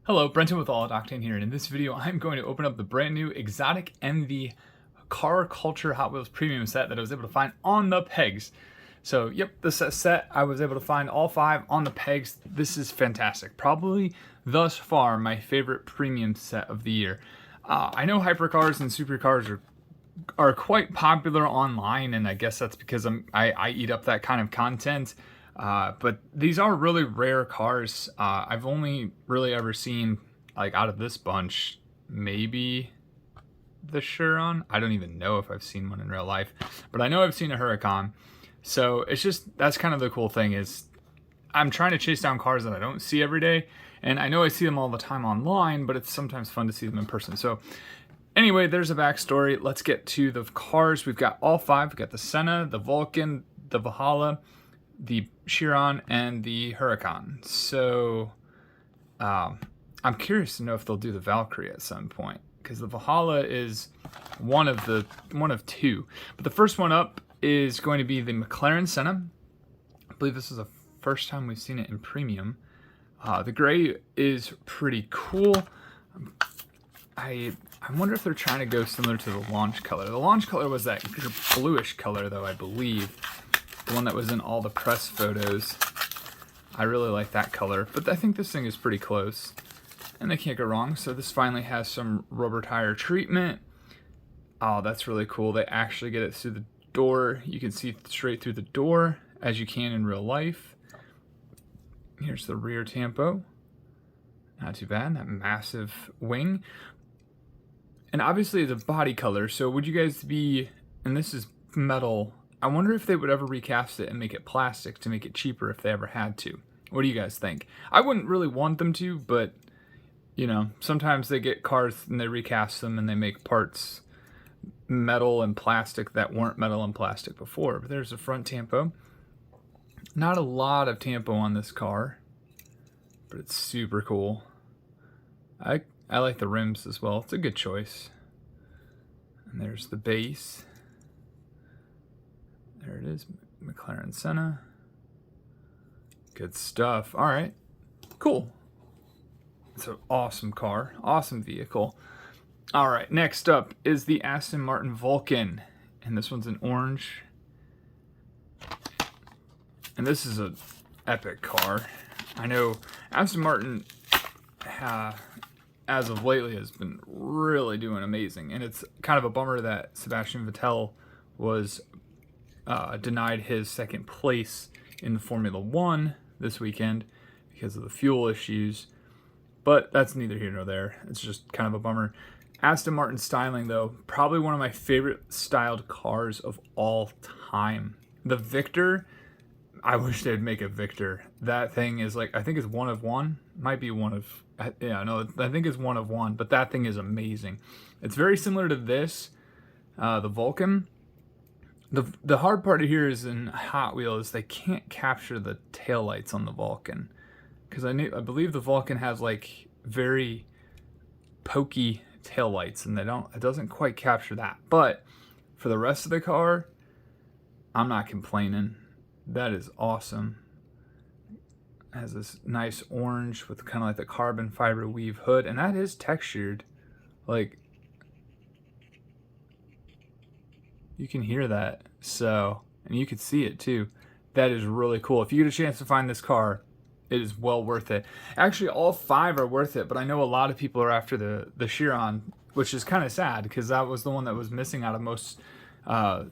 Hello, Brenton with All Octane here, and in this video I'm going to open up the brand new Exotic Envy Car Culture Hot Wheels Premium set that I was able to find on the pegs. So yep, this set I was able to find all 5 on the pegs. This is fantastic. Probably thus far my favorite premium set of the year. I know hypercars and supercars are quite popular online, and I guess that's because I eat up that kind of content. But these are really rare cars. I've only really ever seen, like, out of this bunch, maybe the Chiron. I don't even know if I've seen one in real life, but I know I've seen a Huracan. So it's just, that's kind of the cool thing, is I'm trying to chase down cars that I don't see every day. And I know I see them all the time online, but it's sometimes fun to see them in person. So anyway, there's a backstory. Let's get to the cars. We've got all 5. We've got the Senna, the Vulcan, the Valhalla, the Chiron, and the Huracan. So I'm curious to know if they'll do the Valkyrie at some point, because the Valhalla is one of 2. But the first one up is going to be the McLaren Senna. I believe this is the first time we've seen it in premium. The gray is pretty cool. I wonder if they're trying to go similar to the launch color. The launch color was that bluish color, though, I believe. The one that was in all the press photos. I really like that color, but I think this thing is pretty close, and they can't go wrong. So this finally has some rubber tire treatment. Oh, that's really cool. They actually get it through the door. You can see straight through the door, as you can in real life. Here's the rear tampo. Not too bad. That massive wing. And obviously it's a body color, so would you guys be, and this is metal, I wonder if they would ever recast it and make it plastic to make it cheaper if they ever had to. What do you guys think? I wouldn't really want them to, but, you know, sometimes they get cars and they recast them and they make parts metal and plastic that weren't metal and plastic before. But there's the front tampo. Not a lot of tampo on this car, but it's super cool. I like the rims as well. It's a good choice. And there's the base. There it is, McLaren Senna. Good stuff. All right, cool. It's an awesome car, awesome vehicle. All right, next up is the Aston Martin Vulcan, and this one's in orange. And this is an epic car. I know Aston Martin, as of lately, has been really doing amazing, and it's kind of a bummer that Sebastian Vettel was denied his second place in the Formula 1 this weekend because of the fuel issues, but that's neither here nor there. It's just kind of a bummer. Aston Martin styling, though, probably one of my favorite styled cars of all time. The Victor, I wish they'd make a Victor. That thing is, like, I think it's one of one. Might be one of, yeah, no, I think it's one of one, but that thing is amazing. It's very similar to this, the Vulcan. The hard part here is in Hot Wheels, they can't capture the taillights on the Vulcan, because I believe the Vulcan has, like, very pokey taillights, and it doesn't quite capture that. But for the rest of the car, I'm not complaining. That is awesome. It has this nice orange with kind of like the carbon fiber weave hood, and that is textured. Like, you can hear that, so, and you can see it too. That is really cool. If you get a chance to find this car, it is well worth it. Actually, all 5 are worth it, but I know a lot of people are after the Chiron, which is kind of sad because that was the one that was missing out of most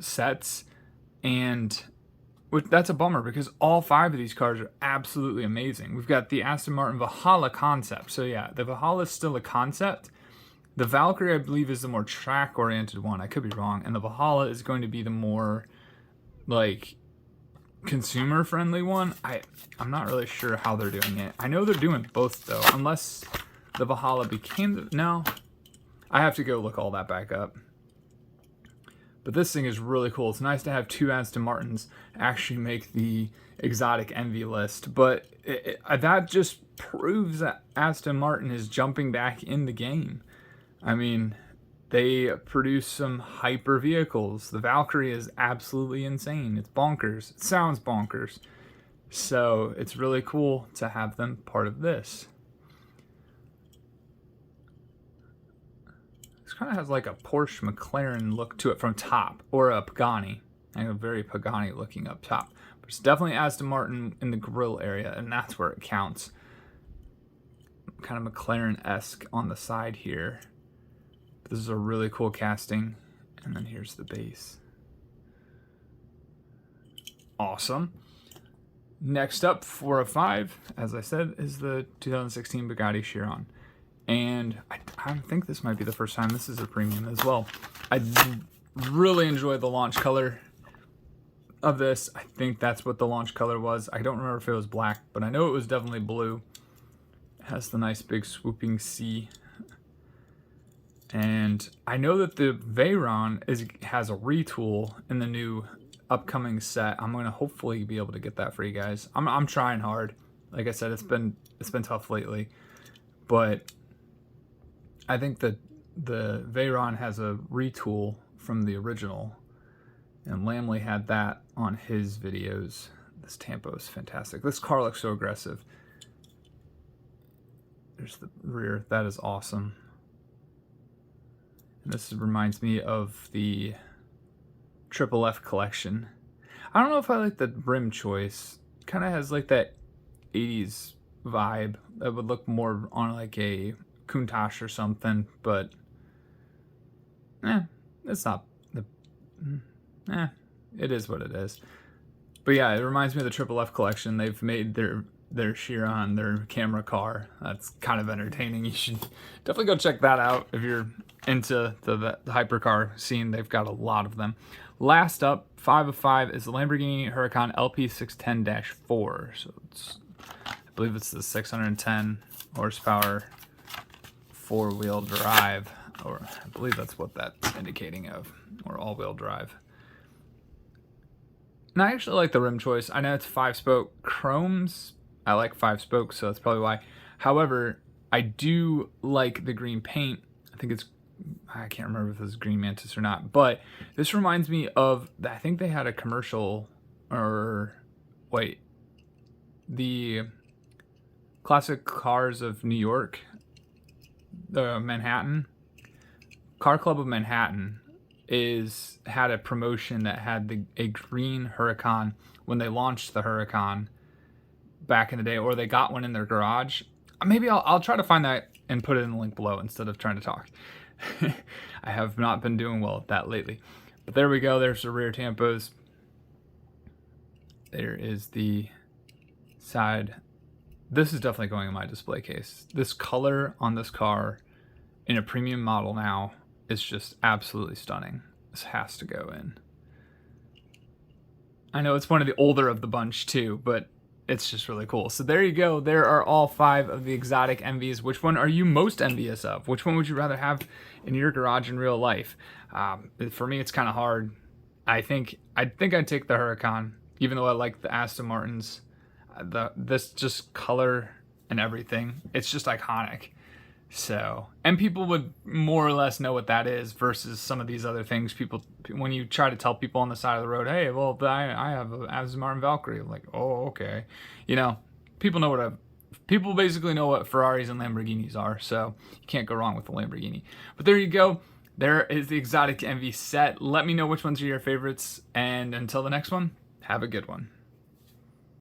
sets, and that's a bummer because all 5 of these cars are absolutely amazing. We've got the Aston Martin Valhalla concept. So yeah, the Valhalla is still a concept. The Valkyrie, I believe, is the more track-oriented one. I could be wrong. And the Valhalla is going to be the more, like, consumer-friendly one. I'm not really sure how they're doing it. I know they're doing both, though, unless the Valhalla became the... No. I have to go look all that back up. But this thing is really cool. It's nice to have 2 Aston Martins actually make the Exotic Envy list. But that just proves that Aston Martin is jumping back in the game. I mean, They produce some hyper vehicles. The Valkyrie is absolutely insane. It's bonkers. It sounds bonkers. So it's really cool to have them part of this. This kind of has like a Porsche McLaren look to it from top, or a Pagani. I have a very Pagani looking up top. But it's definitely Aston Martin in the grille area, and that's where it counts. Kind of McLaren-esque on the side here. This is a really cool casting. And then here's the base. Awesome. Next up, 405, as I said, is the 2016 Bugatti Chiron. And I think this might be the first time this is a premium as well. I really enjoy the launch color of this. I think that's what the launch color was. I don't remember if it was black, but I know it was definitely blue. It has the nice big swooping C. And I know that the Veyron has a retool in the new upcoming set. I'm gonna hopefully be able to get that for you guys. I'm trying hard. Like I said, it's been tough lately, but I think that the Veyron has a retool from the original, and Lamley had that on his videos. This Tampo is fantastic. This car looks so aggressive. There's the rear. That is awesome. And this reminds me of the Triple F collection. I don't know if I like the rim choice. Kind of has like that 80s vibe that would look more on like a Countach or something, but it's not the it is what it is. But yeah, it reminds me of the Triple F collection. They've made their Chiron, their camera car. That's kind of entertaining. You should definitely go check that out if you're into the hypercar scene. They've got a lot of them. Last up, 505 is the Lamborghini Huracan LP610-4. So I believe it's the 610 horsepower four-wheel drive, or I believe that's what that's indicating of, or all-wheel drive. And I actually like the rim choice. I know it's 5-spoke chromes. I like 5 spokes, so that's probably why. However, I do like the green paint. I can't remember if it was Green Mantis or not, but this reminds me of, I think they had a commercial, or wait, the Classic Cars of New York, the Manhattan, Car Club of Manhattan had a promotion that had a green Huracan when they launched the Huracan back in the day, or they got one in their garage. Maybe I'll try to find that and put it in the link below instead of trying to talk. I have not been doing well at that lately. But there we go. There's the rear tampos. There is the side. This is definitely going in my display case. This color on this car in a premium model now is just absolutely stunning. This has to go in. I know it's one of the older of the bunch too, but it's just really cool. So there you go. There are all 5 of the exotic envies. Which one are you most envious of? Which one would you rather have in your garage in real life? For me, it's kind of hard. I think I'd take the Huracan, even though I like the Aston Martins. This just color and everything, it's just iconic. So, and people would more or less know what that is versus some of these other things. People, when you try to tell people on the side of the road, hey, well, I have a Aston Martin Valkyrie. I'm like, oh, okay. You know, people basically know what Ferraris and Lamborghinis are, so you can't go wrong with the Lamborghini. But there you go. There is the Exotic Envy set. Let me know which ones are your favorites, and until the next one, have a good one.